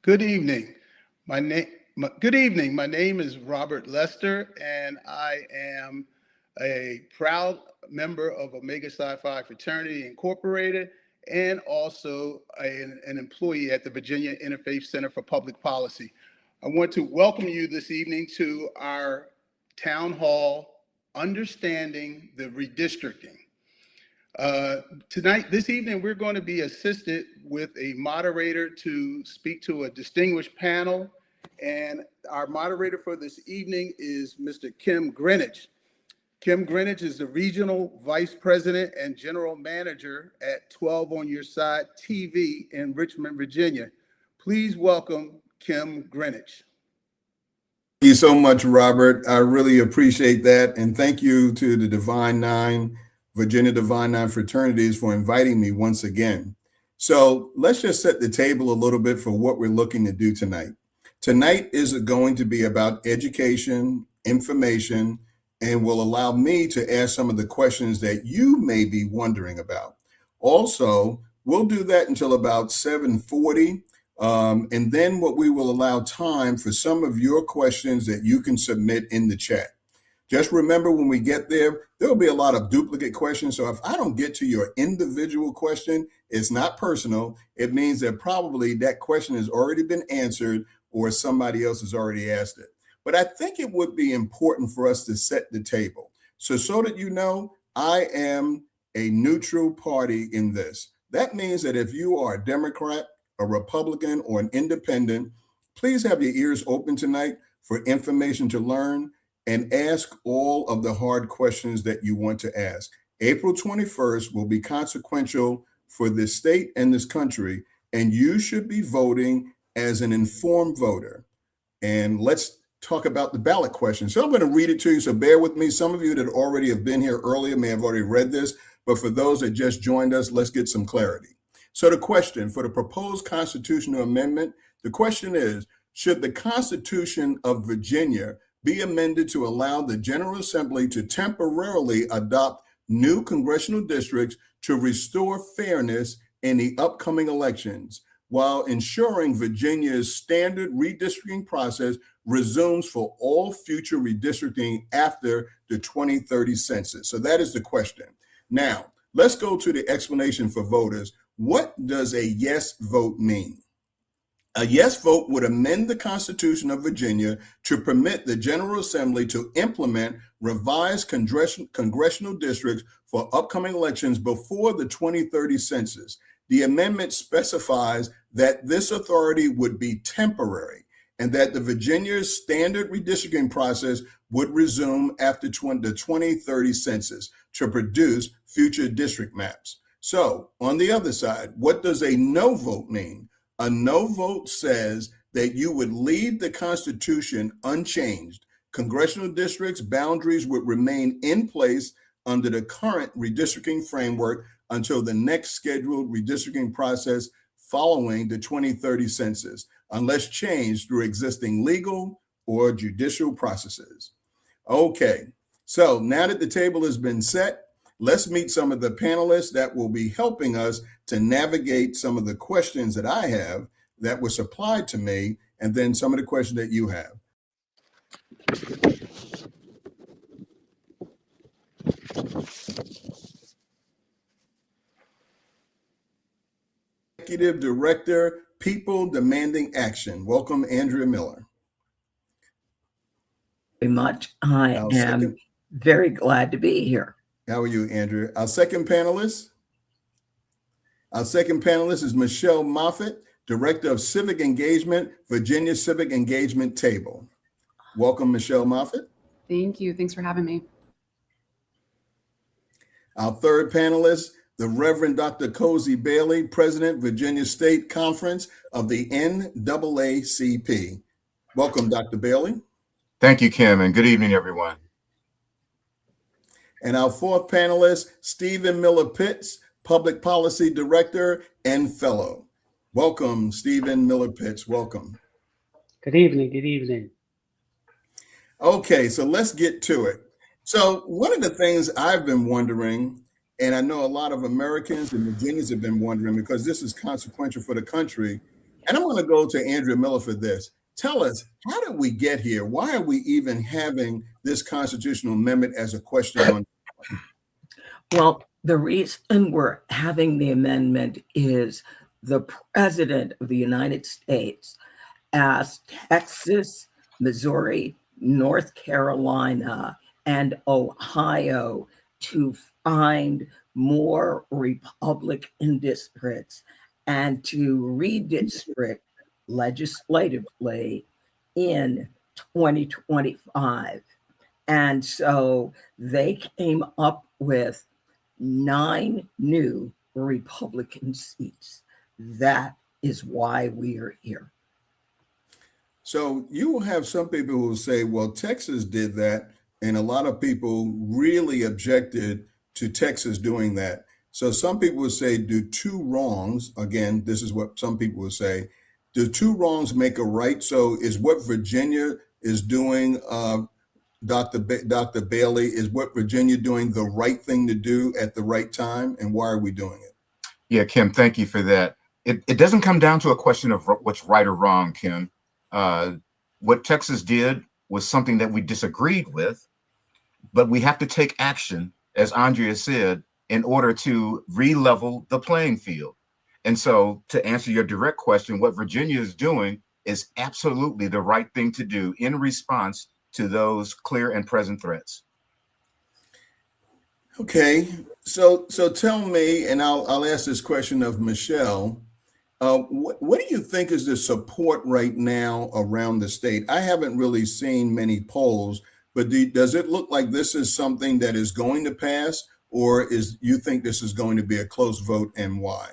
Good evening. Good evening. My name is Robert Lester, and I am a proud member of Omega Psi Phi Fraternity Incorporated, and also an employee at the Virginia Interfaith Center for Public Policy. I want to welcome you this evening to our town hall, Understanding the Redistricting. This evening, we're going to be assisted with a moderator to speak to a distinguished panel. And our moderator for this evening is Mr. Kim Greenidge. Kim Greenidge is the Regional Vice President and General Manager at 12 On Your Side TV in Richmond, Virginia. Please welcome Kim Greenidge. Thank you so much, Robert. I really appreciate that. And thank you to the Divine Nine, Virginia Divine Nine fraternities for inviting me once again. So let's just set the table a little bit for what we're looking to do tonight. Tonight is going to be about education, information, and will allow me to ask some of the questions that you may be wondering about. Also, we'll do that until about 7:40. And then what we will allow time for some of your questions that you can submit in the chat. Just remember, when we get there, there'll be a lot of duplicate questions. So if I don't get to your individual question, it's not personal. It means that probably that question has already been answered or somebody else has already asked it. But I think it would be important for us to set the table. So that you know, I am a neutral party in this. That means that if you are a Democrat, a Republican, or an independent, please have your ears open tonight for information to learn and ask all of the hard questions that you want to ask. April 21st will be consequential for this state and this country, and you should be voting as an informed voter. And let's talk about the ballot question. So I'm going to read it to you, so bear with me. Some of you that already have been here earlier may have already read this, but for those that just joined us, let's get some clarity. So the question for the proposed constitutional amendment, the question is, should the Constitution of Virginia be amended to allow the General Assembly to temporarily adopt new congressional districts to restore fairness in the upcoming elections, while ensuring Virginia's standard redistricting process resumes for all future redistricting after the 2030 census? So that is the question. Now, let's go to the explanation for voters. What does a yes vote mean? A yes vote would amend the Constitution of Virginia to permit the General Assembly to implement revised congressional districts for upcoming elections before the 2030 census. The amendment specifies that this authority would be temporary and that the Virginia's standard redistricting process would resume after the 2030 census to produce future district maps. So on the other side, what does a no vote mean? A no vote says that you would leave the Constitution unchanged. Congressional districts' boundaries would remain in place under the current redistricting framework until the next scheduled redistricting process following the 2030 census, unless changed through existing legal or judicial processes. Okay, so now that the table has been set, let's meet some of the panelists that will be helping us to navigate some of the questions that I have that were supplied to me, and then some of the questions that you have. Executive Director, People Demanding Action. Welcome, Andrea Miller. Very much. I am very glad to be here. How are you, Andrea? Our second panelist is Michelle Moffitt, Director of Civic Engagement, Virginia Civic Engagement Table. Welcome, Michelle Moffitt. Thank you. Thanks for having me. Our third panelist, the Reverend Dr. Cozy Bailey, President, Virginia State Conference of the NAACP. Welcome, Dr. Bailey. Thank you, Kim, and good evening, everyone. And our fourth panelist, Stephen Miller Pitts, Public Policy Director and Fellow. Welcome, Stephen Miller Pitts. Welcome. Good evening. Good evening. Okay, so let's get to it. So one of the things I've been wondering, and I know a lot of Americans and Virginians have been wondering, because this is consequential for the country, And I'm going to go to Andrea Miller for this. Tell us, how did we get here? Why are we even having this constitutional amendment as a question on? Well, the reason we're having the amendment is the President of the United States asked Texas, Missouri, North Carolina, and Ohio to find more Republican districts and to redistrict legislatively in 2025. And so they came up with 9 new Republican seats. That is why we are here. So you will have some people who will say, well, Texas did that. And a lot of people really objected to Texas doing that. So some people would say, do 2 wrongs, again, this is what some people would say, do 2 wrongs make a right? So is what Virginia is doing, Dr. Bailey, is what Virginia doing the right thing to do at the right time? And why are we doing it? Yeah, Kim, thank you for that. It doesn't come down to a question of what's right or wrong, Kim. What Texas did was something that we disagreed with, but we have to take action, as Andrea said, in order to re-level the playing field. And so to answer your direct question, what Virginia is doing is absolutely the right thing to do in response to those clear and present threats. Okay, so tell me, and I'll ask this question of Michelle. What do you think is the support right now around the state? I haven't really seen many polls, but does it look like this is something that is going to pass, or you think this is going to be a close vote, and why?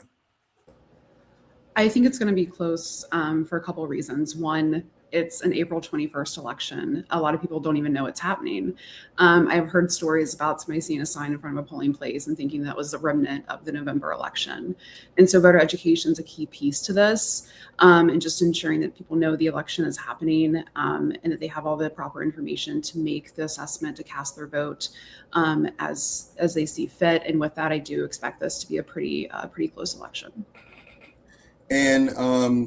I think it's going to be close for a couple of reasons. One, it's an April 21st election. A lot of people don't even know it's happening. I've heard stories about somebody seeing a sign in front of a polling place and thinking that was the remnant of the November election. And so voter education is a key piece to this, and just ensuring that people know the election is happening, and that they have all the proper information to make the assessment, to cast their vote as they see fit. And with that, I do expect this to be a pretty close election. And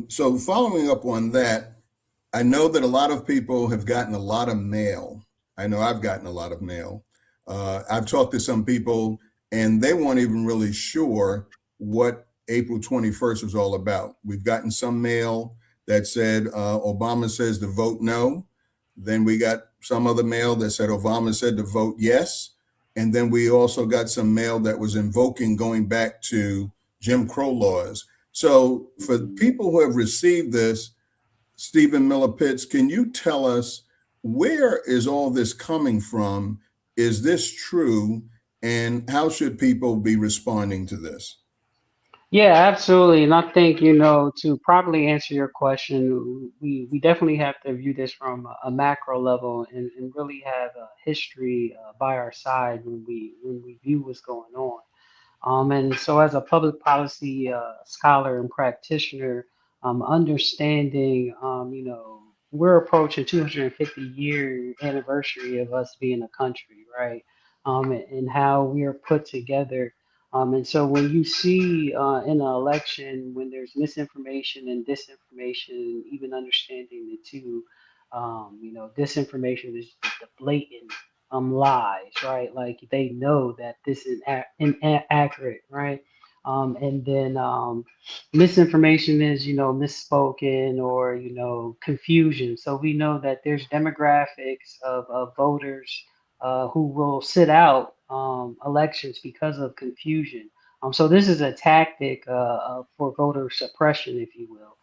so following up on that, I know that a lot of people have gotten a lot of mail. I know I've gotten a lot of mail. I've talked to some people and they weren't even really sure what April 21st was all about. We've gotten some mail that said Obama says to vote no. Then we got some other mail that said Obama said to vote yes. And then we also got some mail that was invoking going back to Jim Crow laws. So for people who have received this, Stephen Miller Pitts, can you tell us, where is all this coming from? Is this true? And how should people be responding to this? Yeah, absolutely. And I think, to properly answer your question, we definitely have to view this from a macro level and really have a history by our side when we view what's going on. And so, as a public policy scholar and practitioner, understanding, we're approaching 250-year anniversary of us being a country, right? And how we are put together. And so, when you see in an election, when there's misinformation and disinformation, even understanding the two, disinformation is the blatant lies, right? Like they know that this is inaccurate, right? And then misinformation is, misspoken or, confusion. So we know that there's demographics of voters who will sit out elections because of confusion. So this is a tactic for voter suppression, if you will,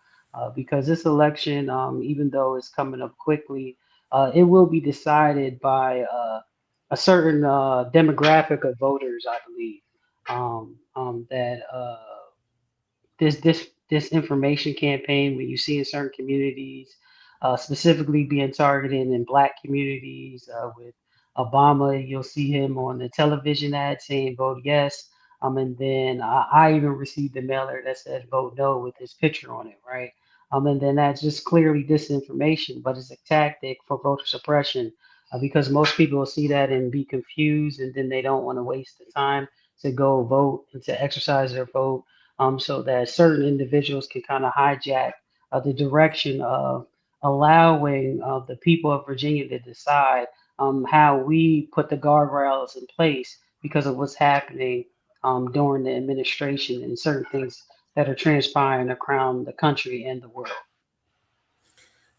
because this election, even though it's coming up quickly, it will be decided by a certain demographic of voters, I believe, that this information campaign, when you see in certain communities, specifically being targeted in Black communities, with Obama, you'll see him on the television ad saying "vote yes," and then I even received a mailer that said "vote no" with his picture on it, right? And then that's just clearly disinformation, but it's a tactic for voter suppression, because most people will see that and be confused, and then they don't want to waste the time to go vote and to exercise their vote, so that certain individuals can kind of hijack the direction of allowing the people of Virginia to decide how we put the guardrails in place because of what's happening during the administration and certain things that are transpiring around the country and the world.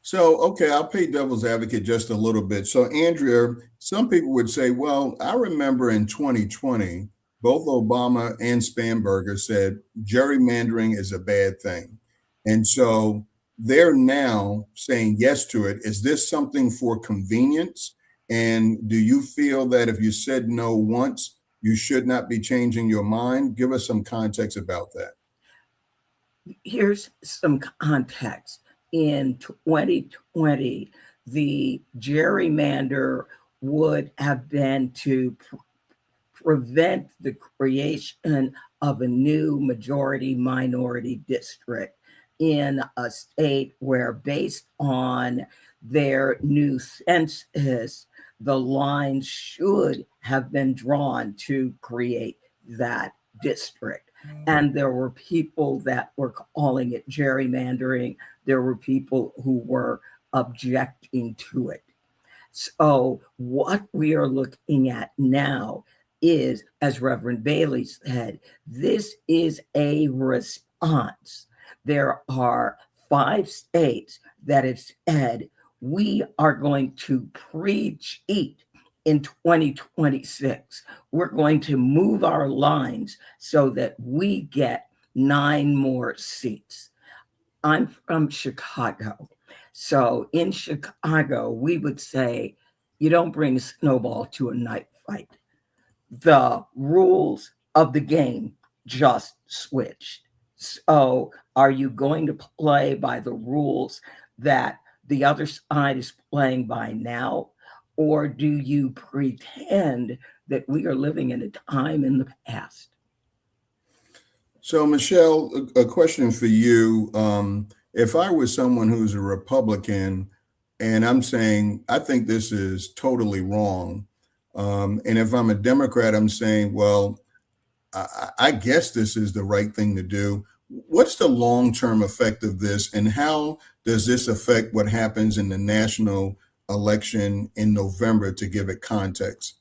So, okay, I'll play devil's advocate just a little bit. So, Andrea, some people would say, well, I remember in 2020, both Obama and Spanberger said gerrymandering is a bad thing. And so they're now saying yes to it. Is this something for convenience? And do you feel that if you said no once, you should not be changing your mind? Give us some context about that. Here's some context. In 2020, the gerrymander would have been to prevent the creation of a new majority-minority district in a state where, based on their new census, the line should have been drawn to create that district. And there were people that were calling it gerrymandering. There were people who were objecting to it. So what we are looking at now is, as Reverend Bailey said, this is a response. There are 5 states that have said, we are going to pre-cheat in 2026. We're going to move our lines so that we get 9 more seats. I'm from Chicago. So in Chicago, we would say, you don't bring a snowball to a knife fight. The rules of the game just switched. So are you going to play by the rules that the other side is playing by now? Or do you pretend that we are living in a time in the past? So, Michelle, a question for you. If I was someone who's a Republican and I'm saying, I think this is totally wrong. And if I'm a Democrat, I'm saying, well, I guess this is the right thing to do. What's the long-term effect of this, and how does this affect what happens in the national election in November, to give it context?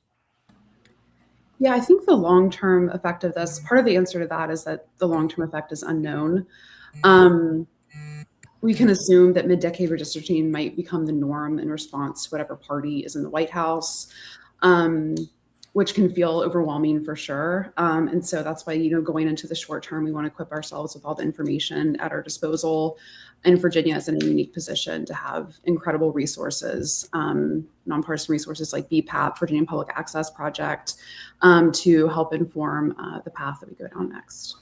Yeah, I think the long-term effect of this, part of the answer to that is that the long-term effect is unknown. We can assume that mid-decade redistricting might become the norm in response to whatever party is in the White House, which can feel overwhelming for sure. And so that's why, going into the short term, we want to equip ourselves with all the information at our disposal. And Virginia is in a unique position to have incredible resources, nonpartisan resources like BPAP, Virginia Public Access Project, to help inform the path that we go down next.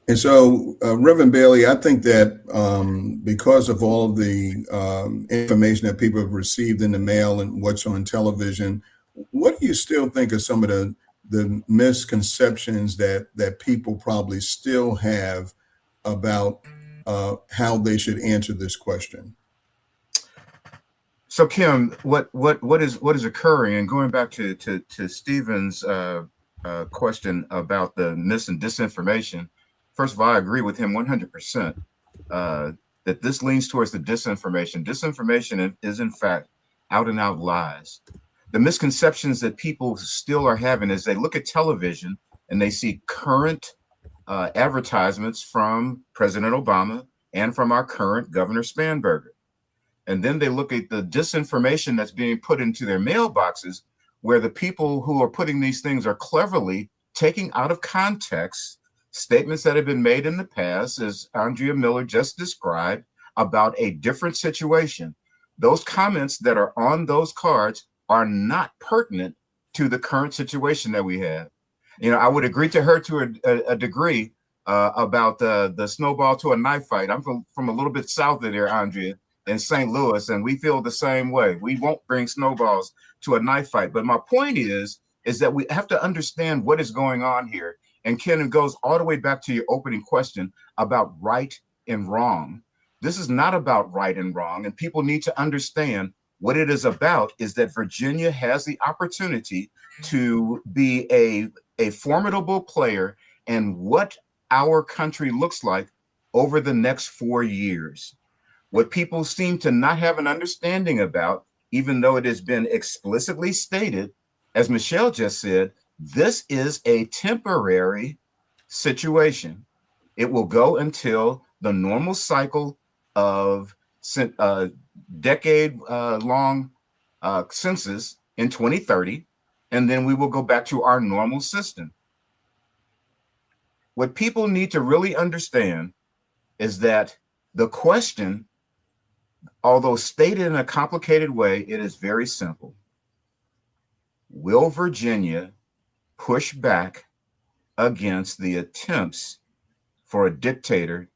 And so, Reverend Bailey, I think that because of all of the information that people have received in the mail and what's on television, what do you still think are some of the misconceptions that people probably still have about how they should answer this question? So, Kim, what is occurring, and going back to Stephen's question about the mis and disinformation. First of all, I agree with him 100% that this leans towards the disinformation. Disinformation is, in fact, out and out lies. The misconceptions that people still are having is they look at television and they see current advertisements from President Obama and from our current Governor Spanberger. And then they look at the disinformation that's being put into their mailboxes, where the people who are putting these things are cleverly taking out of context statements that have been made in the past, as Andrea Miller just described, about a different situation. Those comments that are on those cards are not pertinent to the current situation that we have. I would agree to her to a degree about the snowball to a knife fight. I'm from a little bit south of there, Andrea, in St. Louis, and we feel the same way. We won't bring snowballs to a knife fight. But my point is that we have to understand what is going on here. And Ken, it goes all the way back to your opening question about right and wrong. This is not about right and wrong, and people need to understand what it is about is that Virginia has the opportunity to be a formidable player, and what our country looks like over the next 4 years. What people seem to not have an understanding about, even though it has been explicitly stated, as Michelle just said, this is a temporary situation. It will go until the normal cycle of decade-long census in 2030, and then we will go back to our normal system. What people need to really understand is that the question, although stated in a complicated way, it is very simple. Will Virginia push back against the attempts for a dictator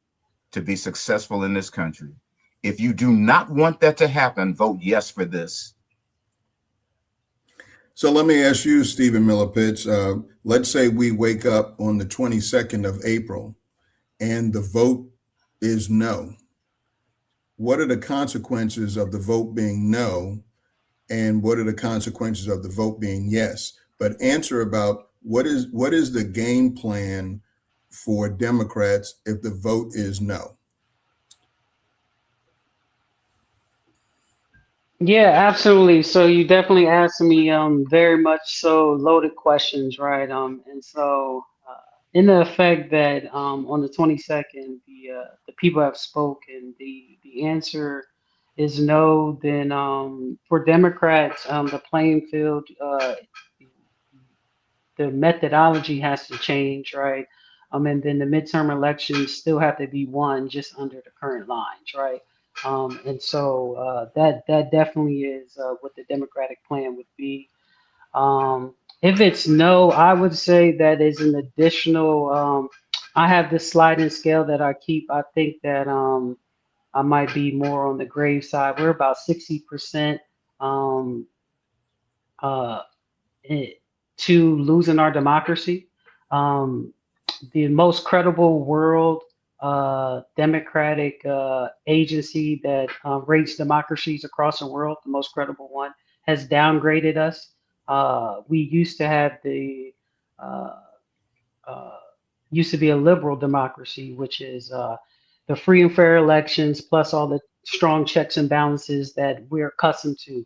to be successful in this country? If you do not want that to happen, vote yes for this. So let me ask you, Stephen Millipitch, let's say we wake up on the 22nd of April and the vote is no. What are the consequences of the vote being no? And what are the consequences of the vote being yes? But answer about what is the game plan for Democrats if the vote is no? Yeah, absolutely. So you definitely asked me very much so loaded questions, right? And so in the effect that on the 22nd, the people have spoken, the answer is no, then for Democrats, the playing field, the methodology has to change, right? And then the midterm elections still have to be won just under the current lines, right? And so that definitely is what the Democratic plan would be. If it's no, I would say that is an additional. I have this sliding scale that I keep. I think that I might be more on the grave side. We're about 60% um, uh, to losing our democracy. Um, the most credible world democratic agency that rates democracies across the world, the most credible one, has downgraded us. We used to have uh, uh, used to be a liberal democracy, which is the free and fair elections plus all the strong checks and balances that we're accustomed to.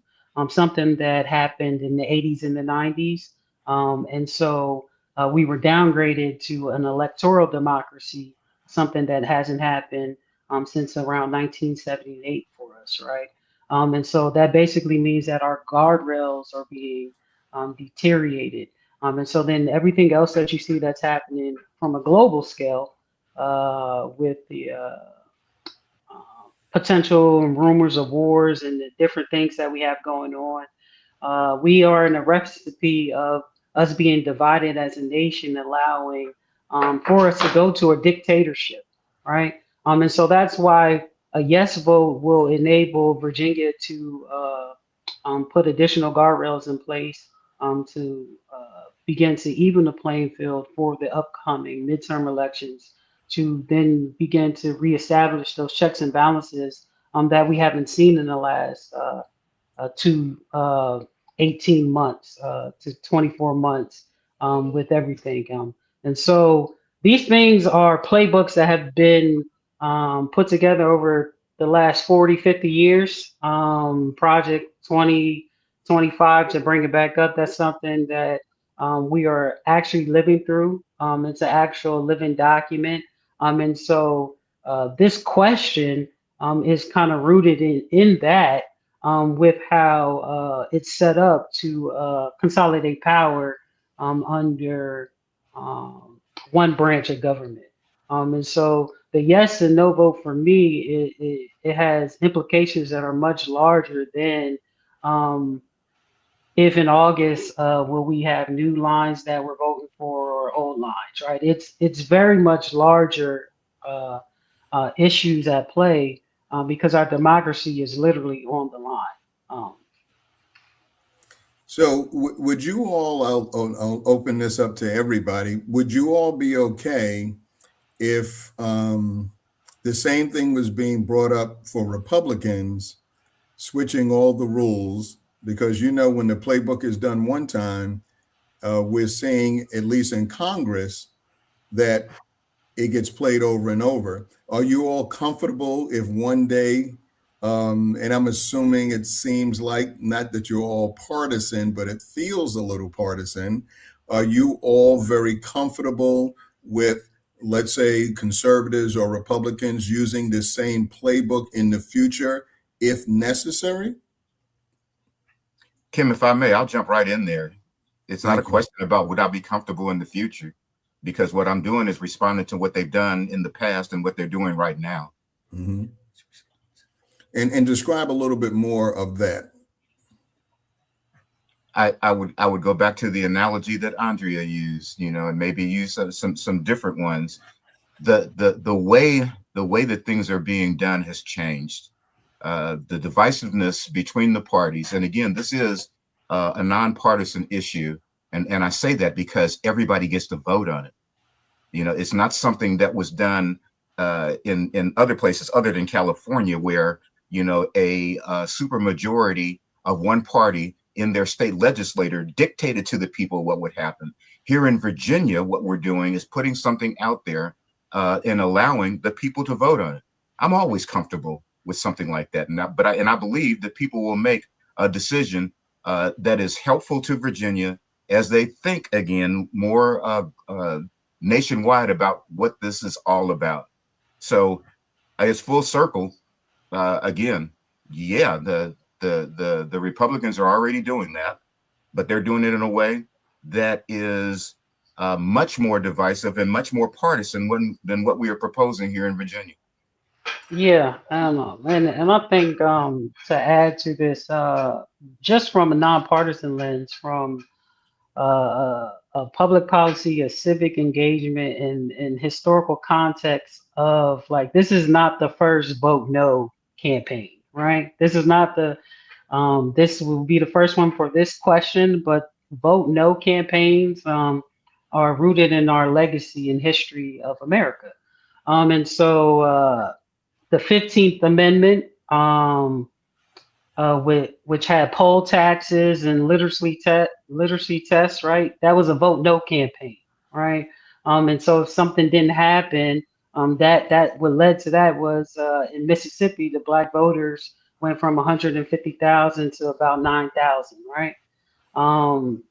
Something that happened in the 80s and the 90s. And so we were downgraded to an electoral democracy, something that hasn't happened since around 1978 for us, right? And so that basically means that our guardrails are being deteriorated. And so then everything else that you see that's happening from a global scale with the potential and rumors of wars and the different things that we have going on, we are in a recipe of us being divided as a nation, allowing for us to go to a dictatorship, right? And so that's why a yes vote will enable Virginia to put additional guardrails in place to begin to even the playing field for the upcoming midterm elections, to then begin to reestablish those checks and balances that we haven't seen in the last to 18 months to 24 months with everything. And so these things are playbooks that have been put together over the last 40, 50 years. Project 2025 to bring it back up, that's something that we are actually living through. It's an actual living document. And so this question is kind of rooted in that with how it's set up to consolidate power under one branch of government. And so the yes and no vote for me, it has implications that are much larger than if in August will we have new lines that we're voting for or old lines, right? It's very much larger issues at play because our democracy is literally on the line. So would you all, I'll open this up to everybody, would you all be okay if the same thing was being brought up for Republicans, switching all the rules? Because when the playbook is done one time, we're seeing, at least in Congress, that it gets played over and over. Are you all comfortable if one day, and I'm assuming it seems like, not that you're all partisan, but it feels a little partisan, are you all very comfortable with, let's say, conservatives or Republicans using the same playbook in the future if necessary? Kim, if I may, I'll jump right in there. It's not a Thank you. question about would I be comfortable in the future, because what I'm doing is responding to what they've done in the past and what they're doing right now. Mm-hmm. And describe a little bit more of that. I would go back to the analogy that Andrea used, and maybe use some different ones. The way that things are being done has changed. The divisiveness between the parties, and again, this is a nonpartisan issue, and I say that because everybody gets to vote on it. It's not something that was done in other places other than California, where a supermajority of one party in their state legislature dictated to the people what would happen. Here in Virginia, what we're doing is putting something out there and allowing the people to vote on it. I'm always comfortable with something like that, and I believe that people will make a decision that is helpful to Virginia as they think again more nationwide about what this is all about. So it's full circle. Again, yeah, the Republicans are already doing that, but they're doing it in a way that is much more divisive and much more partisan than what we are proposing here in Virginia. Yeah, I don't know. And I think to add to this, just from a nonpartisan lens, from a public policy, a civic engagement, and historical context of, like, this is not the first vote no campaign, right? This is not this will be the first one for this question, but vote no campaigns are rooted in our legacy and history of America. And so the 15th Amendment, which had poll taxes and literacy tests, right? That was a vote no campaign, right? And so if something didn't happen, that what led to that was in Mississippi, the black voters went from 150,000 to about 9,000, right? um,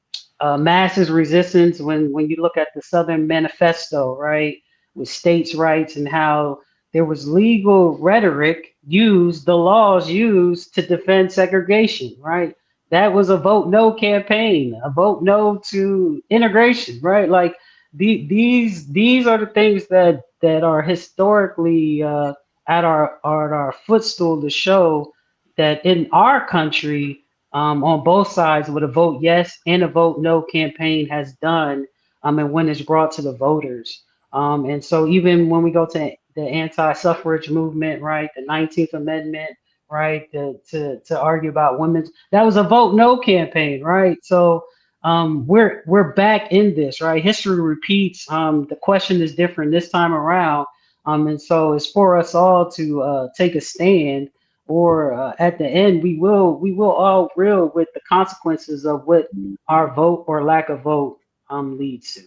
Masses resistance, when you look at the Southern Manifesto, right, with states' rights and how there was legal rhetoric used, the laws used to defend segregation, right? That was a vote no campaign, a vote no to integration, right? Like these are the things that are historically at our footstool to show that in our country, on both sides, what a vote yes and a vote no campaign has done, and when it's brought to the voters. And so even when we go to the anti-suffrage movement, right, the 19th Amendment, right, to argue about women's, that was a vote no campaign, right? So we're back in this, right? History repeats. The question is different this time around, and so it's for us all to take a stand, or at the end we will all reel with the consequences of what our vote or lack of vote leads to.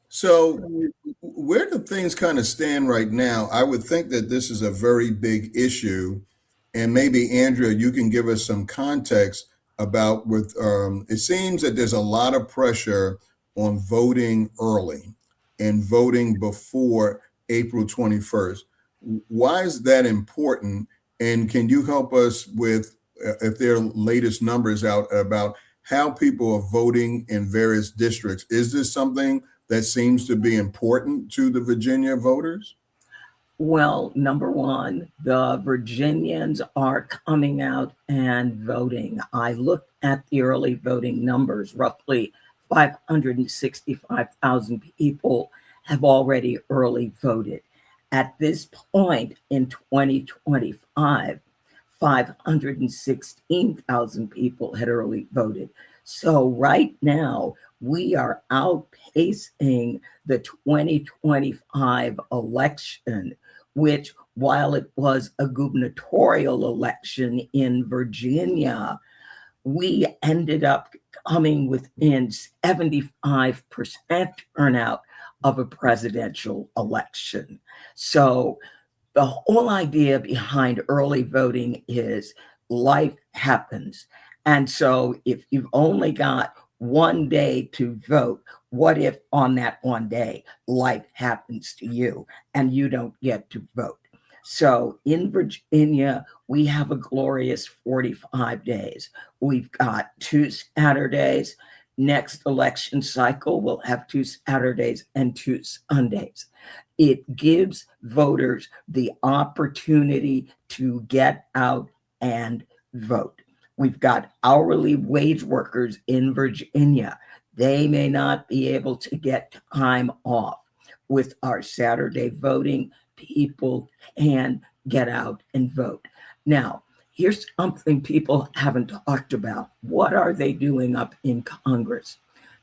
So where do things kind of stand right now? I would think that this is a very big issue, and maybe Andrea, you can give us some context about with it seems that there's a lot of pressure on voting early and voting before April 21st. Why is that important? And can you help us with if there are latest numbers out about how people are voting in various districts? Is this something that seems to be important to the Virginia voters? Well, number one, the Virginians are coming out and voting. I looked at the early voting numbers. Roughly 565,000 people have already early voted. At this point in 2025, 516,000 people had early voted. So right now, we are outpacing the 2025 election, which, while it was a gubernatorial election in Virginia, we ended up coming within 75% turnout of a presidential election. So the whole idea behind early voting is life happens. And so if you've only got one day to vote, what if on that one day life happens to you and you don't get to vote? So in Virginia, we have a glorious 45 days. We've got 2 Saturdays. Next election cycle, we'll have 2 Saturdays and 2 Sundays. It gives voters the opportunity to get out and vote. We've got hourly wage workers in Virginia. They may not be able to get time off. With our Saturday voting, people can get out and vote. Now, here's something people haven't talked about. What are they doing up in Congress?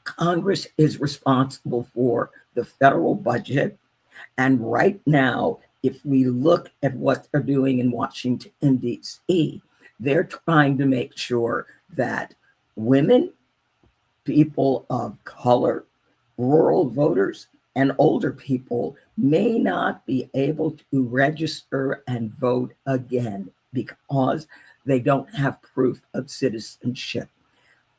Congress is responsible for the federal budget. And right now, if we look at what they're doing in Washington, D.C., they're trying to make sure that women, people of color, rural voters, and older people may not be able to register and vote again because they don't have proof of citizenship.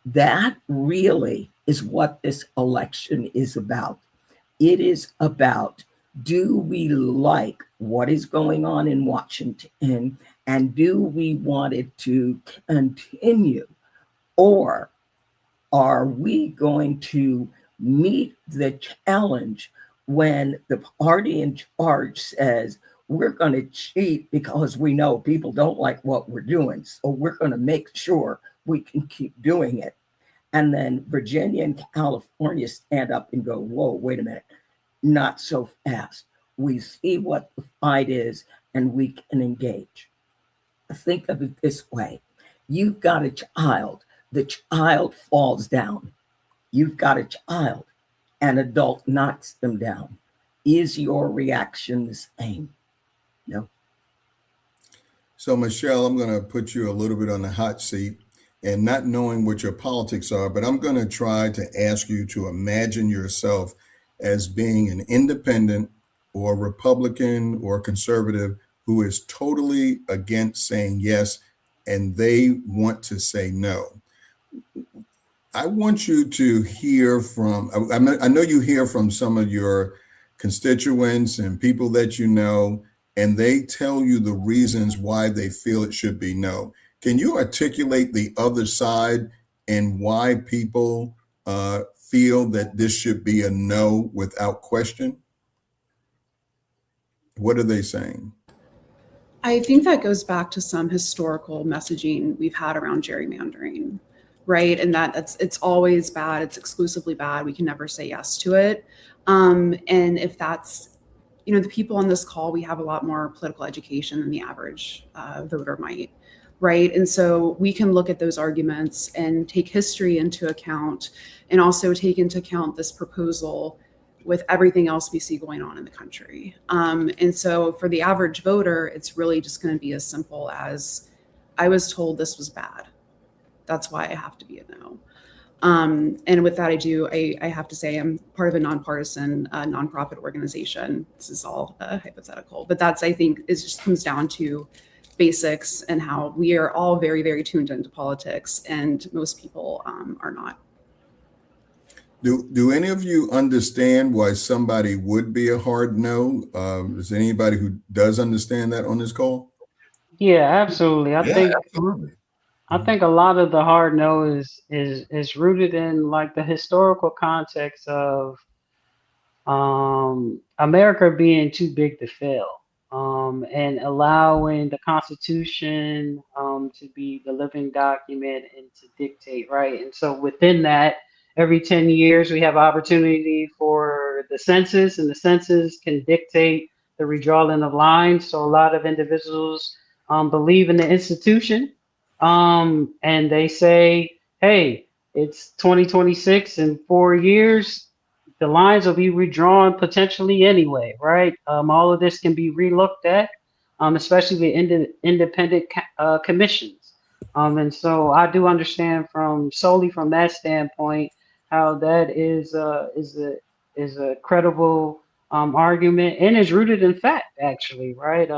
That really is what this election is about. It is about, do we like what is going on in Washington, and do we want it to continue? Or are we going to meet the challenge when the party in charge says, we're going to cheat because we know people don't like what we're doing, so we're going to make sure we can keep doing it? And then Virginia and California stand up and go, whoa, wait a minute, not so fast. We see what the fight is and we can engage. Think of it this way. You've got a child. The child falls down. You've got a child. An adult knocks them down. Is your reaction the same? No. So, Michelle, I'm going to put you a little bit on the hot seat, and not knowing what your politics are, but I'm going to try to ask you to imagine yourself as being an independent or Republican or conservative who is totally against saying yes, and they want to say no. I want you to hear from, I know you hear from some of your constituents and people that you know, and they tell you the reasons why they feel it should be no. Can you articulate the other side and why people feel that this should be a no without question? What are they saying? I think that goes back to some historical messaging we've had around gerrymandering, right? And it's always bad. It's exclusively bad. We can never say yes to it. And if that's, the people on this call, we have a lot more political education than the average voter might, right? And so we can look at those arguments and take history into account, and also take into account this proposal with everything else we see going on in the country. And so for the average voter, it's really just going to be as simple as, I was told this was bad. That's why I have to be a no. And with that, I have to say I'm part of a nonpartisan nonprofit organization. This is all hypothetical, but I think it just comes down to basics and how we are all very, very tuned into politics, and most people are not. Do any of you understand why somebody would be a hard no? Is there anybody who does understand that on this call? Yeah, absolutely. Absolutely. I think a lot of the hard no is rooted in like the historical context of America being too big to fail, and allowing the Constitution to be the living document and to dictate, right? And so within that, every 10 years we have opportunity for the census, and the census can dictate the redrawing of lines. So a lot of individuals believe in the institution, and they say, hey, it's 2026, in 4 years the lines will be redrawn potentially anyway, right? All of this can be relooked at, especially with independent commissions. And so I do understand from solely from that standpoint how that is a credible argument and is rooted in fact, actually, right?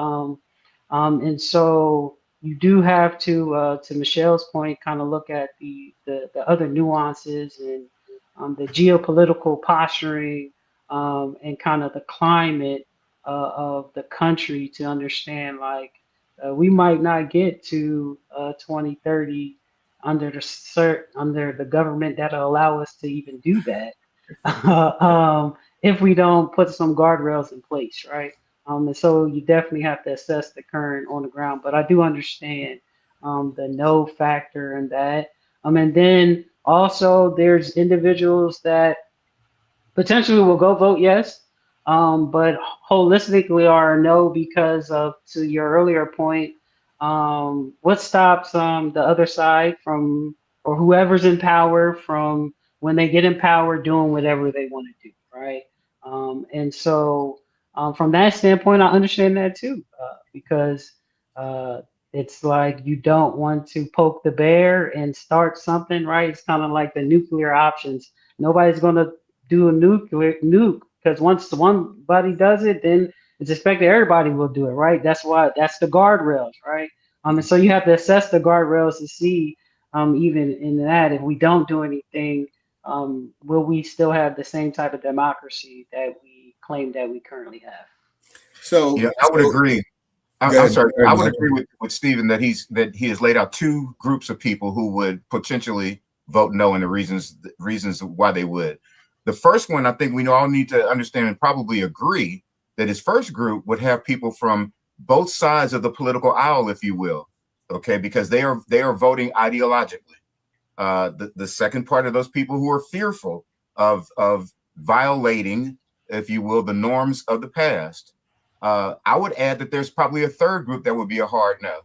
And so you do have to Michelle's point, kind of look at the other nuances and the geopolitical posturing and kind of the climate of the country to understand like we might not get to 2030 under the government that'll allow us to even do that if we don't put some guardrails in place, right? And so you definitely have to assess the current on the ground. But I do understand the no factor in that. And then also there's individuals that potentially will go vote yes, but holistically are a no because of, to your earlier point, what stops the other side from, or whoever's in power from when they get in power doing whatever they want to do, right? And so from that standpoint, I understand that too, because it's like you don't want to poke the bear and start something, right? It's kind of like the nuclear options. Nobody's going to do a nuke because once one body does it, then it's expected everybody will do it, right? That's the guardrails, right? And so you have to assess the guardrails to see even in that if we don't do anything, will we still have the same type of democracy that we claim that we currently have? So, Yeah, I would agree. I'm ahead, sorry. go I ahead, would Michael. agree with Stephen that he has laid out two groups of people who would potentially vote no, and the reasons why they would. The first one, I think we all need to understand and probably agree that his first group would have people from both sides of the political aisle, if you will, okay, because they are voting ideologically. The second part of those people who are fearful of violating, if you will, the norms of the past. I would add that there's probably a third group that would be a hard no.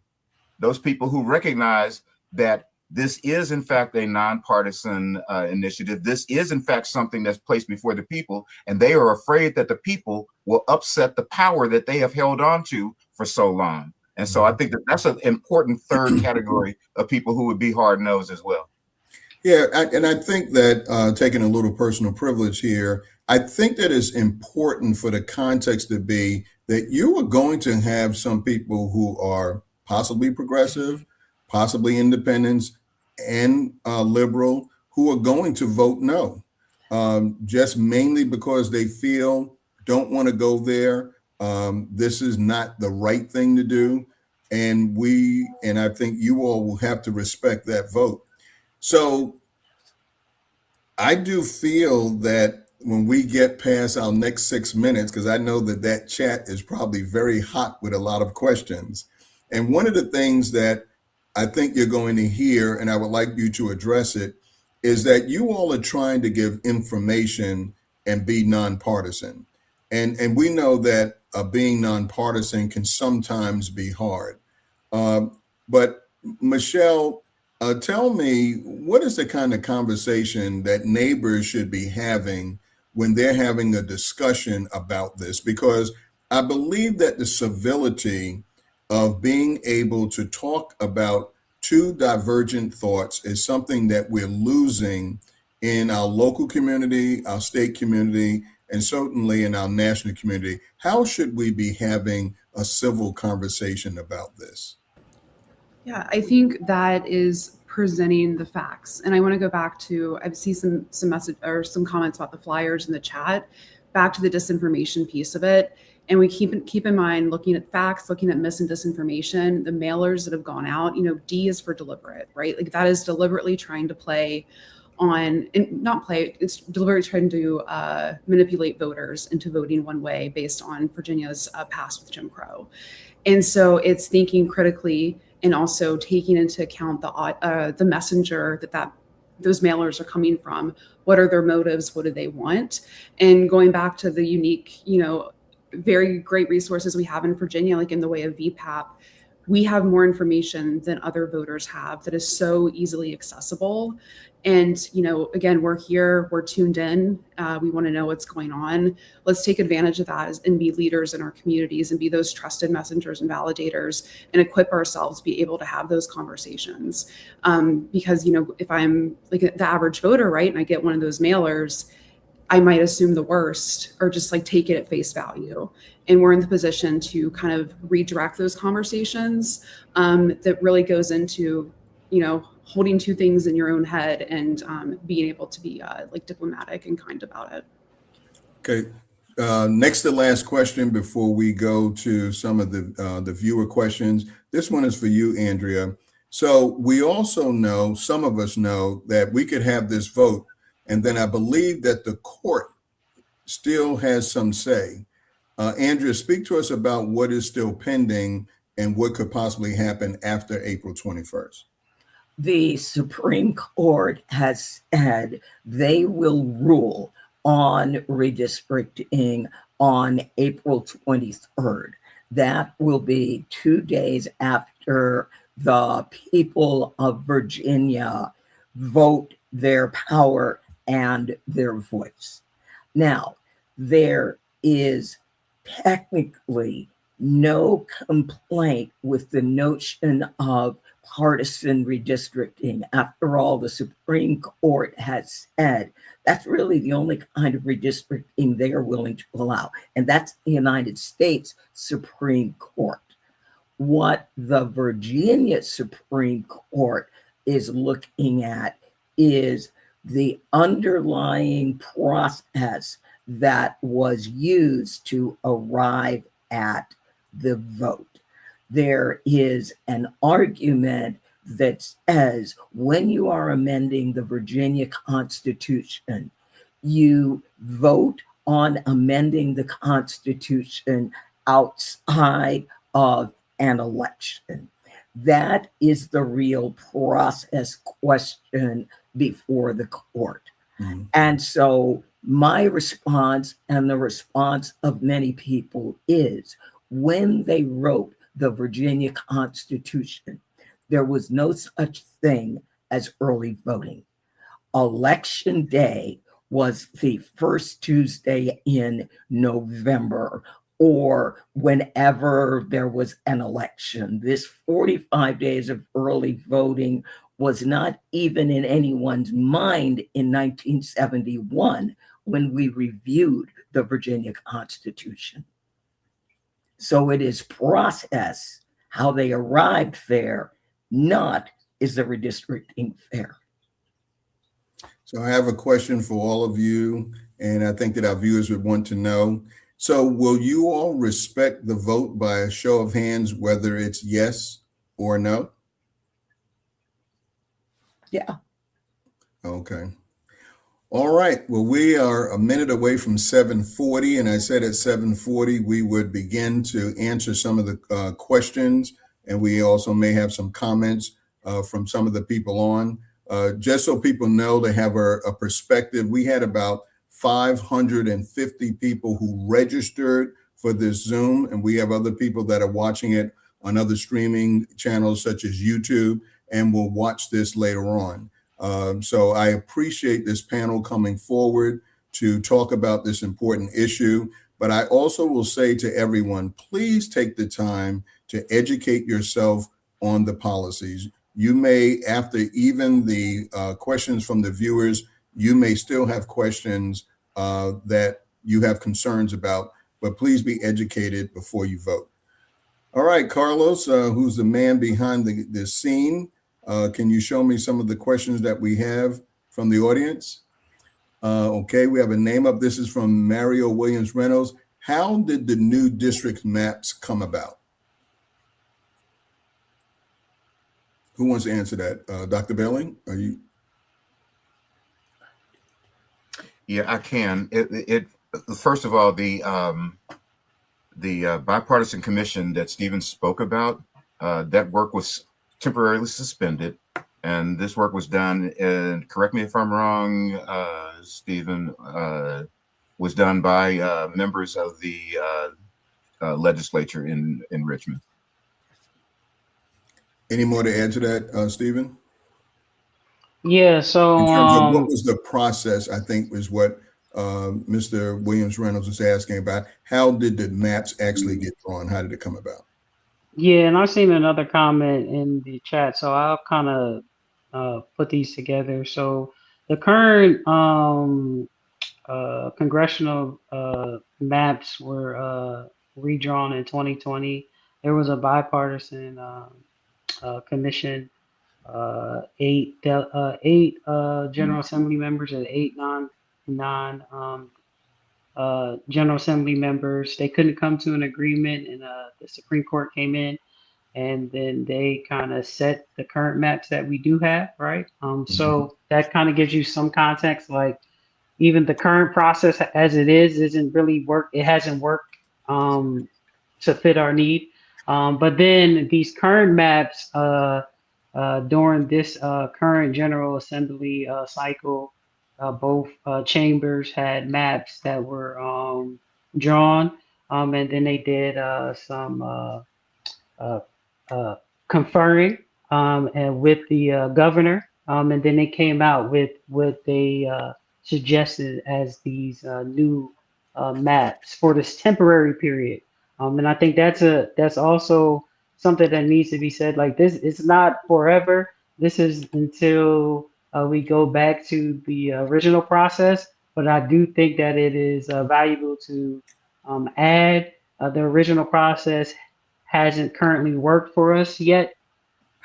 Those people who recognize that this is, in fact, a nonpartisan initiative. This is, in fact, something that's placed before the people, and they are afraid that the people will upset the power that they have held on to for so long. And so I think that that's an important third category of people who would be hard no's as well. Yeah, and I think that taking a little personal privilege here, I think that it's important for the context to be that you are going to have some people who are possibly progressive, possibly independents, and liberal who are going to vote no, just mainly because they feel don't want to go there. This is not the right thing to do, and I think you all will have to respect that vote. So I do feel that when we get past our next 6 minutes, because I know that that chat is probably very hot with a lot of questions. And one of the things that I think you're going to hear, and I would like you to address it, is that you all are trying to give information and be nonpartisan. And we know that being nonpartisan can sometimes be hard. But Michelle, tell me, what is the kind of conversation that neighbors should be having when they're having a discussion about this? Because I believe that the civility of being able to talk about two divergent thoughts is something that we're losing in our local community, our state community, and certainly in our national community. How should we be having a civil conversation about this? Yeah, I think that is presenting the facts. And I want to go back to, I've seen some message or some comments about the flyers in the chat, back to the disinformation piece of it. And we keep in mind, looking at facts, looking at mis and disinformation, the mailers that have gone out, D is for deliberate, right? Like that is deliberately trying to play on, and not play, it's deliberately trying to manipulate voters into voting one way based on Virginia's past with Jim Crow. And so it's thinking critically and also taking into account the messenger that those mailers are coming from. What are their motives? What do they want? And going back to the unique, very great resources we have in Virginia, like in the way of VPAP, we have more information than other voters have that is so easily accessible. And, again, we're here, we're tuned in. We want to know what's going on. Let's take advantage of that and be leaders in our communities and be those trusted messengers and validators and equip ourselves to be able to have those conversations. Because, if I'm like the average voter, right, and I get one of those mailers, I might assume the worst or just like take it at face value. And we're in the position to kind of redirect those conversations that really goes into, holding two things in your own head and being able to be like diplomatic and kind about it. Okay. Next to last question before we go to some of the viewer questions. This one is for you, Andrea. So we also know, some of us know, that we could have this vote, and then I believe that the court still has some say. Andrea, speak to us about what is still pending and what could possibly happen after April 21st. The Supreme Court has said they will rule on redistricting on April 23rd. That will be 2 days after the people of Virginia vote their power and their voice. Now, there is technically no complaint with the notion of partisan redistricting. After all, the Supreme Court has said that's really the only kind of redistricting they are willing to allow, and that's the United States Supreme Court. What the Virginia Supreme Court is looking at is the underlying process that was used to arrive at the vote. There is an argument that says when you are amending the Virginia Constitution, you vote on amending the Constitution outside of an election. That is the real process question before the court. Mm-hmm. And so my response and the response of many people is when they wrote the Virginia Constitution, there was no such thing as early voting. Election day was the first Tuesday in November or whenever there was an election. This 45 days of early voting was not even in anyone's mind in 1971 when we reviewed the Virginia Constitution. So it is process, how they arrived there, not is the redistricting fair. So I have a question for all of you, and I think that our viewers would want to know. So will you all respect the vote by a show of hands, whether it's yes or no? Yeah. Okay. All right. Well, we are a minute away from 7:40, and I said at 7:40 we would begin to answer some of the questions, and we also may have some comments from some of the people on. Just so people know, they have a perspective. We had about 550 people who registered for this Zoom, and we have other people that are watching it on other streaming channels such as YouTube, and will watch this later on. So I appreciate this panel coming forward to talk about this important issue. But I also will say to everyone, please take the time to educate yourself on the policies. You may, after even the questions from the viewers, you may still have questions that you have concerns about, but please be educated before you vote. All right, Carlos, who's the man behind the scene, can you show me some of the questions that we have from the audience? Okay, we have a name up. This is from Mario Williams Reynolds. How did the new district maps come about? Who wants to answer that? Dr. Belling, are you? Yeah, I can. First of all, the bipartisan commission that Stephen spoke about, that work was temporarily suspended, and this work was done, and correct me if I'm wrong, Stephen, was done by members of the legislature in Richmond. Any more to add to that, Stephen? Yeah, so In terms of what was the process, I think is what Mr. Williams Reynolds was asking about. How did the maps actually get drawn? How did it come about? yeah, and I've seen another comment in the chat, so I'll kind of put these together. So the current congressional maps were redrawn in 2020. There was a bipartisan commission, eight General Assembly members and eight non General Assembly members. They couldn't come to an agreement, and the Supreme Court came in, and then they kind of set the current maps that we do have, right? So that kind of gives you some context, like even the current process as it is isn't really work. It hasn't worked to fit our need. But then these current maps during this current General Assembly cycle, both chambers had maps that were drawn, and then they did some uh, conferring and with the governor, and then they came out with what they suggested as these new maps for this temporary period. And I think that's also something that needs to be said. Like this, it's not forever. This is until we go back to the original process. But I do think that it is valuable to add the original process hasn't currently worked for us yet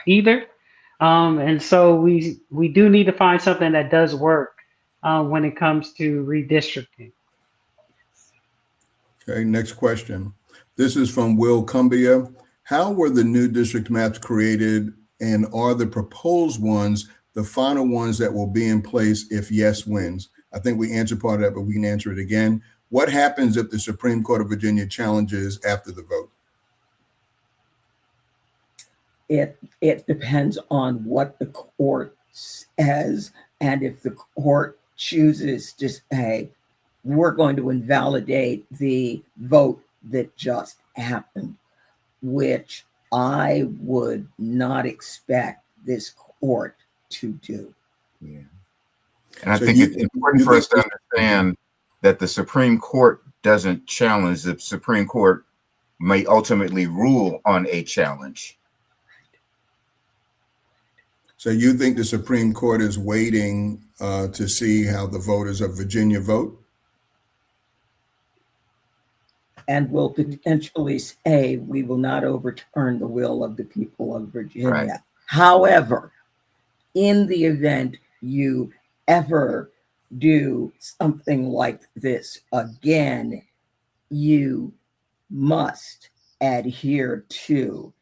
either. And so we do need to find something that does work when it comes to redistricting. Okay, next question. This is from Will Cumbia. How were the new district maps created, and are the proposed ones the final ones that will be in place if yes wins? I think we answered part of that, but we can answer it again. What happens if the Supreme Court of Virginia challenges after the vote? It depends on what the court says, and if the court chooses to say, we're going to invalidate the vote that just happened, which I would not expect this court to do. Yeah. And I think it's important for us to understand that the Supreme Court doesn't challenge. The Supreme Court may ultimately rule on a challenge. So you think the Supreme Court is waiting to see how the voters of Virginia vote? And will potentially say we will not overturn the will of the people of Virginia. Right. However, in the event you ever do something like this again, you must adhere to,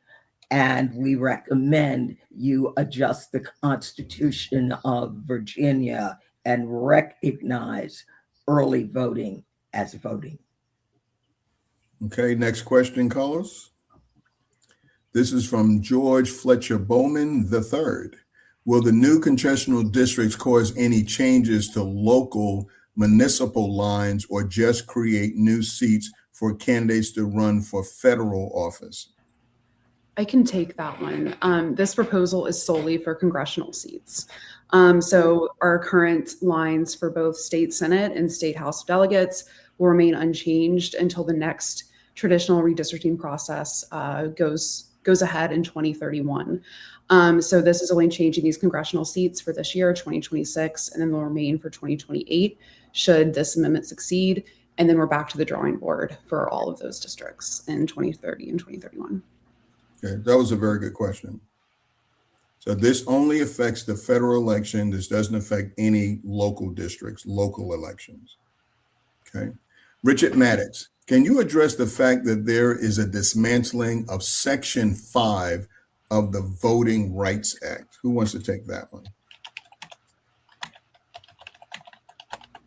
and we recommend you adjust the Constitution of Virginia and recognize early voting as voting. Okay, next question, callers. This is from George Fletcher Bowman III. Will the new congressional districts cause any changes to local municipal lines or just create new seats for candidates to run for federal office? I can take that one. This proposal is solely for congressional seats. So our current lines for both state Senate and state House of Delegates will remain unchanged until the next traditional redistricting process goes ahead in 2031. So this is only changing these congressional seats for this year, 2026, and then they'll remain for 2028 should this amendment succeed. And then we're back to the drawing board for all of those districts in 2030 and 2031. Okay, that was a very good question. So this only affects the federal election. This doesn't affect any local districts, local elections. Okay. Richard Maddox, can you address the fact that there is a dismantling of Section 5 of the Voting Rights Act? Who wants to take that one?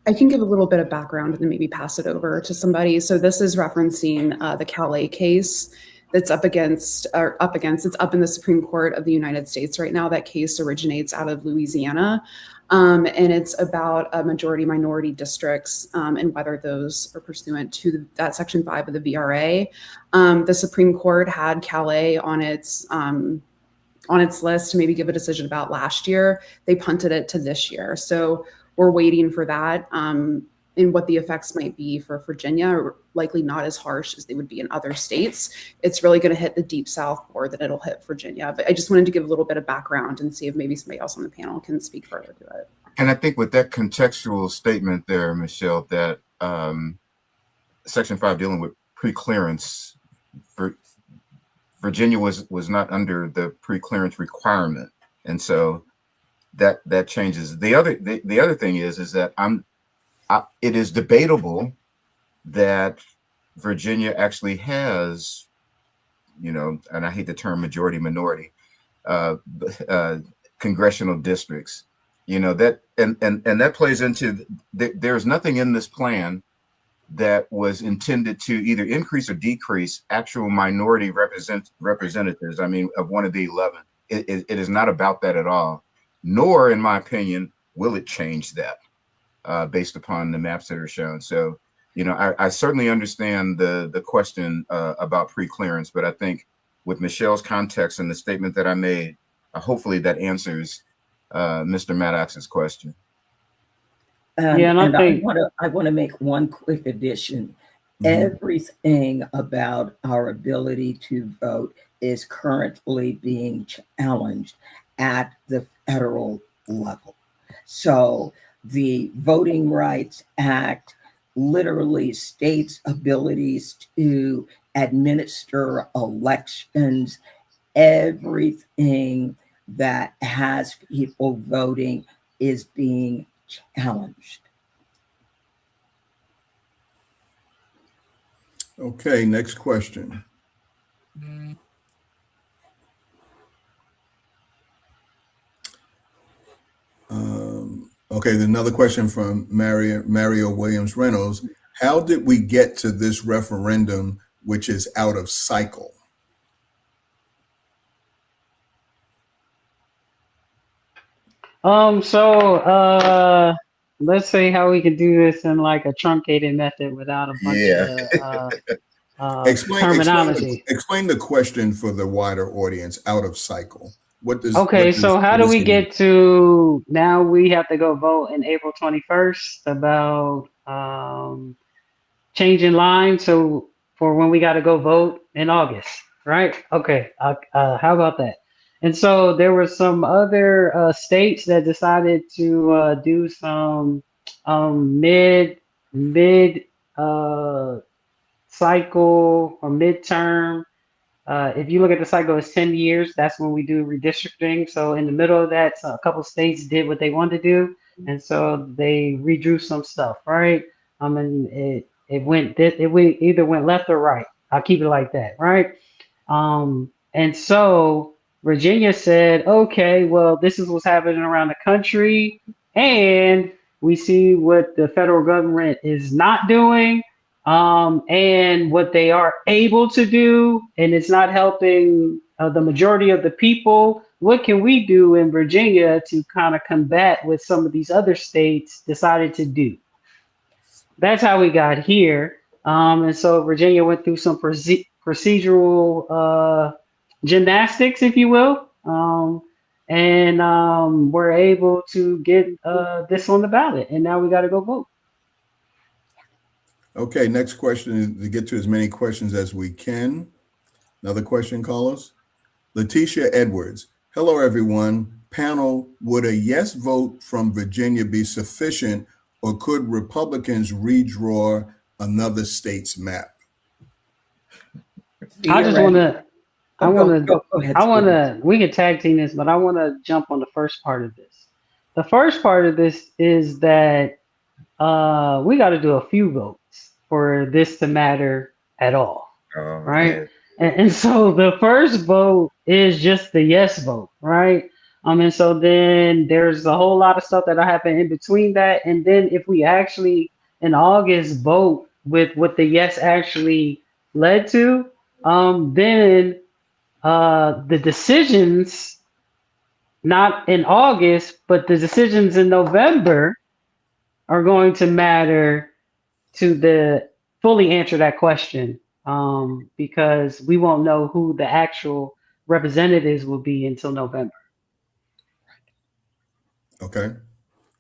I can give a little bit of background and then maybe pass it over to somebody. So this is referencing the Calais case that's up in the Supreme Court of the United States right now. That case originates out of Louisiana. And it's about majority minority districts and whether those are pursuant to that Section 5 of the VRA. The Supreme Court had Calais on its on its list to maybe give a decision about last year. They punted it to this year. So we're waiting for that. And what the effects might be for Virginia are likely not as harsh as they would be in other states. It's really going to hit the Deep South more than it'll hit Virginia. But I just wanted to give a little bit of background and see if maybe somebody else on the panel can speak further to it. And I think with that contextual statement there, Michelle, that Section 5 dealing with pre-clearance, Virginia was not under the pre-clearance requirement, and so that changes. The other thing is that it is debatable that Virginia actually has, and I hate the term majority minority, congressional districts. That and that plays into there's nothing in this plan that was intended to either increase or decrease actual minority representatives. I mean, of one of the 11, it is not about that at all. Nor, in my opinion, will it change that based upon the maps that are shown. So, I certainly understand the question about pre-clearance, but I think with Michelle's context and the statement that I made, hopefully that answers Mr. Maddox's question. Yeah, and I want to make one quick addition. Mm-hmm. Everything about our ability to vote is currently being challenged at the federal level. So the Voting Rights Act literally states abilities to administer elections. Everything that has people voting is being challenged. Okay, next question. Okay, another question from Mario Williams Reynolds. How did we get to this referendum, which is out of cycle? So let's say how we could do this in like a truncated method without a bunch of terminology. Explain the question for the wider audience. Out of cycle. So how do we get to now? We have to go vote in April 21st about changing lines. So for when we got to go vote in August, right? Okay. How about that? And so there were some other states that decided to do some mid cycle or midterm. If you look at the cycle, it's 10 years. That's when we do redistricting. So in the middle of that, a couple of states did what they wanted to do, and so they redrew some stuff, right? And it either went left or right. I'll keep it like that, right? And so Virginia said, okay, well, this is what's happening around the country, and we see what the federal government is not doing, and what they are able to do, and it's not helping the majority of the people. What can we do in Virginia to kind of combat what some of these other states decided to do? That's how we got here. And so Virginia went through some procedural gymnastics, if you will, and we're able to get this on the ballot, and now we got to go vote. Okay, next question is to get to as many questions as we can. Another question, Carlos. Letitia Edwards. Hello, everyone. Panel, would a yes vote from Virginia be sufficient, or could Republicans redraw another state's map? We can tag team this, but I want to jump on the first part of this. The first part of this is that we got to do a few votes for this to matter at all, right? And so the first vote is just the yes vote, right? And so then there's a whole lot of stuff that'll happen in between that. And then if we actually in August vote with what the yes actually led to, then the decisions, not in August, but the decisions in November are going to matter to fully answer that question, because we won't know who the actual representatives will be until November. Okay.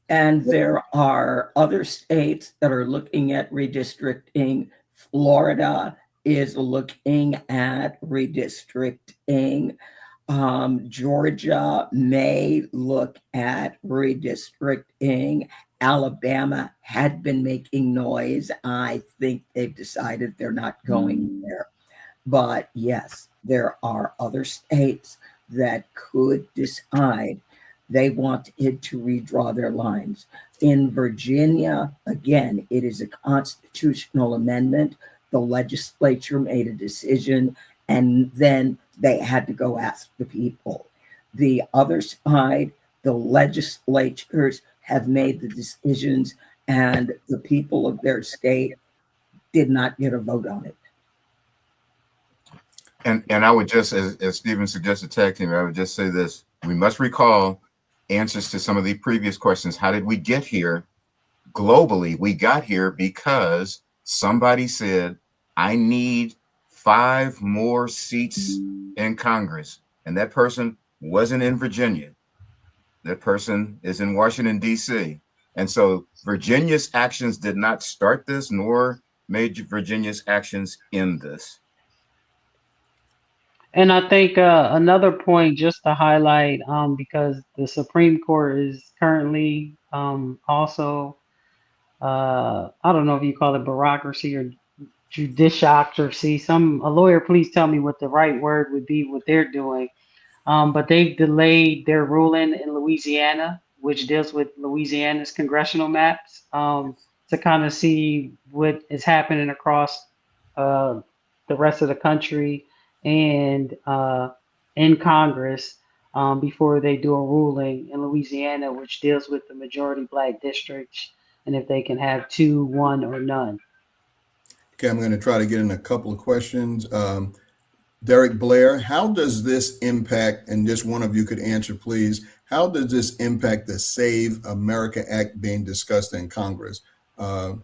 And there are other states that are looking at redistricting. Florida is looking at redistricting. Georgia may look at redistricting. Alabama had been making noise. I think they've decided they're not going there. But yes, there are other states that could decide they wanted to redraw their lines. In Virginia, again, it is a constitutional amendment. The legislature made a decision, and then they had to go ask the people. The other side, the legislatures have made the decisions, and the people of their state did not get a vote on it. And I would just, as Stephen suggested, tag team, I would just say this: we must recall answers to some of the previous questions. How did we get here? Globally, we got here because somebody said, I need 5 more seats in Congress. And that person wasn't in Virginia. That person is in Washington, D.C. And so Virginia's actions did not start this, nor made Virginia's actions end this. And I think another point just to highlight, because the Supreme Court is currently also, I don't know if you call it bureaucracy or judiciocracy. A lawyer, please tell me what the right word would be, what they're doing. But they've delayed their ruling in Louisiana, which deals with Louisiana's congressional maps, to kind of see what is happening across the rest of the country and in Congress, before they do a ruling in Louisiana, which deals with the majority Black districts and if they can have 2, 1, or none. Okay, I'm going to try to get in a couple of questions. Derek Blair, how does this impact, and just one of you could answer, please, how does this impact the Save America Act being discussed in Congress? Who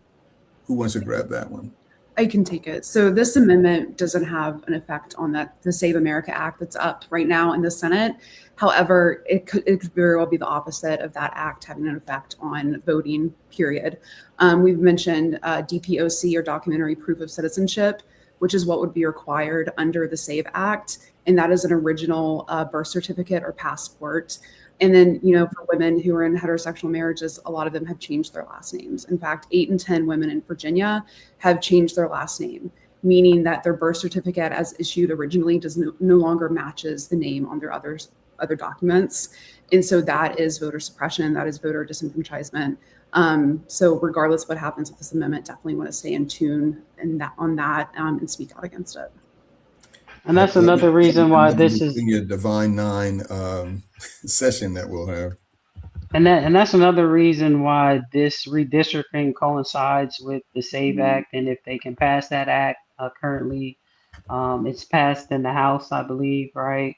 wants to grab that one? I can take it. So this amendment doesn't have an effect on the Save America Act that's up right now in the Senate. However, it could very well be the opposite of that act having an effect on voting, period. We've mentioned DPOC, or documentary proof of citizenship, which is what would be required under the SAVE Act. And that is an original birth certificate or passport. And then, for women who are in heterosexual marriages, a lot of them have changed their last names. In fact, 8 in 10 women in Virginia have changed their last name, meaning that their birth certificate as issued originally no longer matches the name on their other documents. And so that is voter suppression, that is voter disenfranchisement. So regardless of what happens with this amendment, definitely want to stay in tune on that and speak out against it. And that's another reason why this is a Divine Nine session that we'll have. And that's another reason why this redistricting coincides with the SAVE Act. And if they can pass that act, currently, it's passed in the House, I believe, right?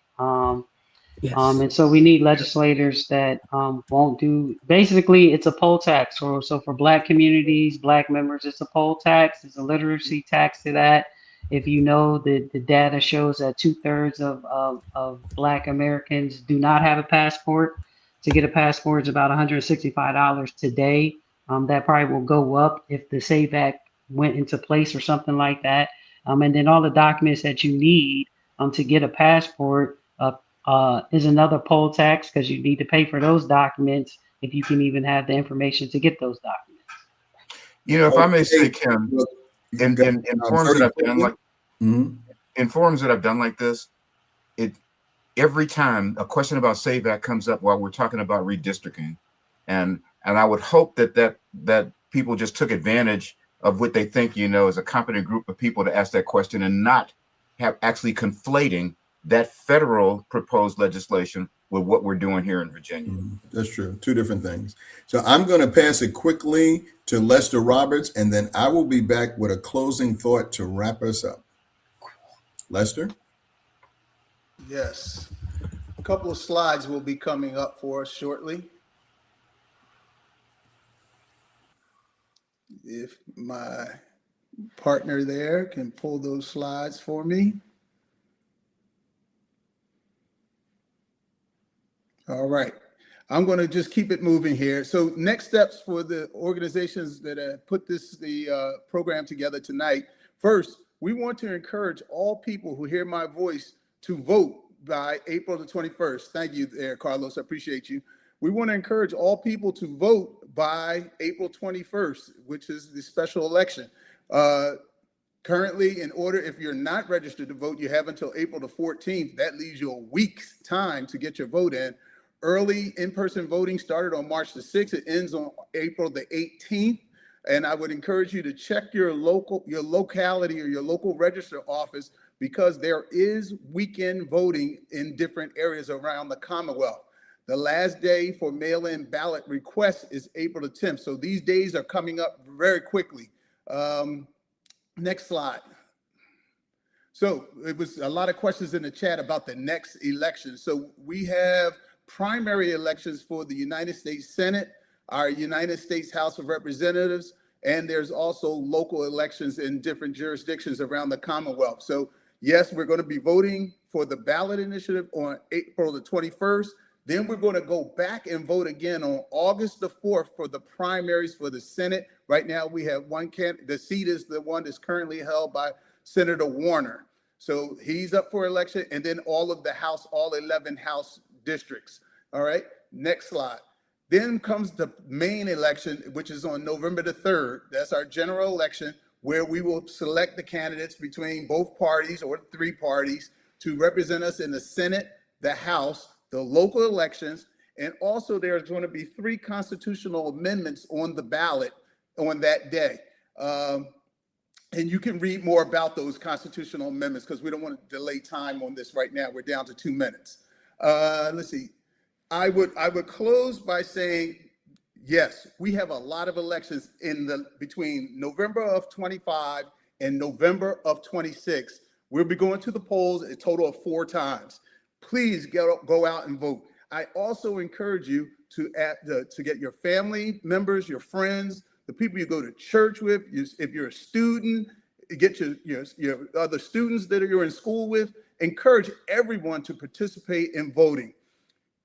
Yes. And so we need legislators that won't do. Basically, it's a poll tax. So for Black communities, Black members, it's a poll tax. There's a literacy tax to that. If you know that the data shows that 2/3 of Black Americans do not have a passport. To get a passport is about $165 today. That probably will go up if the SAVE Act went into place or something like that. And then all the documents that you need to get a passport is another poll tax, because you need to pay for those documents if you can even have the information to get those documents. If I may say, Kim, in forums that I've done like in forums that I've done like this, every time a question about SAVE Act comes up while we're talking about redistricting, and I would hope that people just took advantage of what they think is a competent group of people to ask that question, and not have actually conflating that federal proposed legislation with what we're doing here in Virginia. That's true. 2 different things. So I'm going to pass it quickly to Lester Roberts, and then I will be back with a closing thought to wrap us up. Lester? Yes. A couple of slides will be coming up for us shortly. If my partner there can pull those slides for me. All right. I'm going to just keep it moving here. So next steps for the organizations that put the program together tonight. First, we want to encourage all people who hear my voice to vote by April the 21st. Thank you there, Carlos. I appreciate you. We want to encourage all people to vote by April 21st, which is the special election. Currently, in order, if you're not registered to vote, you have until April the 14th. That leaves you a week's time to get your vote in. Early in-person voting started on March the 6th. It ends on April the 18th. And I would encourage you to check your locality or your local register office, because there is weekend voting in different areas around the Commonwealth. The last day for mail-in ballot requests is April the 10th. So these days are coming up very quickly. Next slide. So it was a lot of questions in the chat about the next election. So we have primary elections for the United States Senate, our United States House of Representatives, and there's also local elections in different jurisdictions around the Commonwealth. So yes, we're going to be voting for the ballot initiative on April the 21st. Then we're going to go back and vote again on August the 4th for the primaries for the Senate. Right now we have one candidate. The seat is the one that's currently held by Senator Warner. So he's up for election, and then all of the House, all 11 House districts. All right, next slide. Then comes the main election, which is on November the 3rd. That's our general election, where we will select the candidates between both parties or three parties to represent us in the Senate, the House, the local elections, and also there's going to be 3 constitutional amendments on the ballot on that day. And you can read more about those constitutional amendments, because we don't want to delay time on this right now. We're down to 2 minutes. Let's see. I would close by saying, yes, we have a lot of elections between November of 25 and November of 26. We'll be going to the polls a total of 4 times. Please go out and vote. I also encourage you to get your family members, your friends, the people you go to church with. If you're a student, get your other students that you're in school with. Encourage everyone to participate in voting.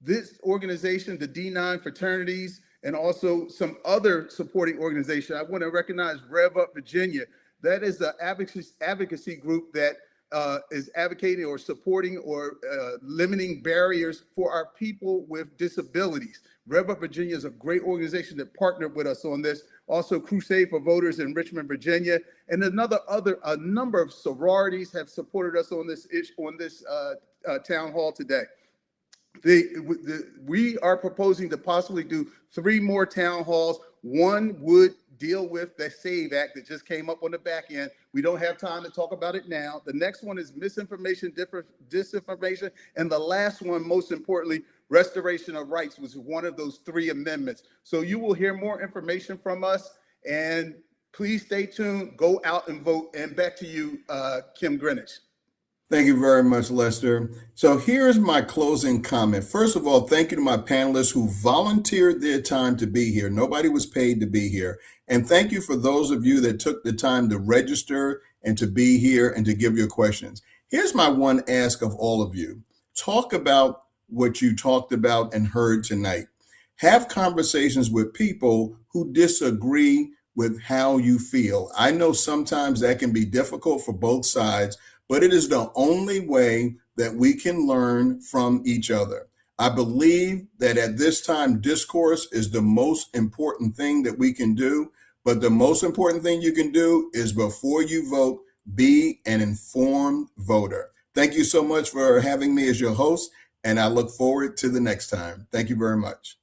This organization, the D9 fraternities, and also some other supporting organizations. I want to recognize Rev Up Virginia. That is the advocacy group that is advocating or supporting or limiting barriers for our people with disabilities. Rev Up Virginia is a great organization that partnered with us on this. Also, Crusade for Voters in Richmond, Virginia, and a number of sororities have supported us on this town hall today. We are proposing to possibly do 3 more town halls. One would deal with the SAVE Act that just came up on the back end. We don't have time to talk about it now. The next one is misinformation, disinformation. And the last one, most importantly, restoration of rights, was one of those 3 amendments. So you will hear more information from us, and please stay tuned, go out and vote. And back to you, Kim Greenwich. Thank you very much, Lester. So here's my closing comment. First of all, thank you to my panelists who volunteered their time to be here. Nobody was paid to be here. And thank you for those of you that took the time to register and to be here and to give your questions. Here's my one ask of all of you. Talk about what you talked about and heard tonight. Have conversations with people who disagree with how you feel. I know sometimes that can be difficult for both sides, but it is the only way that we can learn from each other. I believe that at this time, discourse is the most important thing that we can do. But the most important thing you can do is, before you vote, be an informed voter. Thank you so much for having me as your host, and I look forward to the next time. Thank you very much.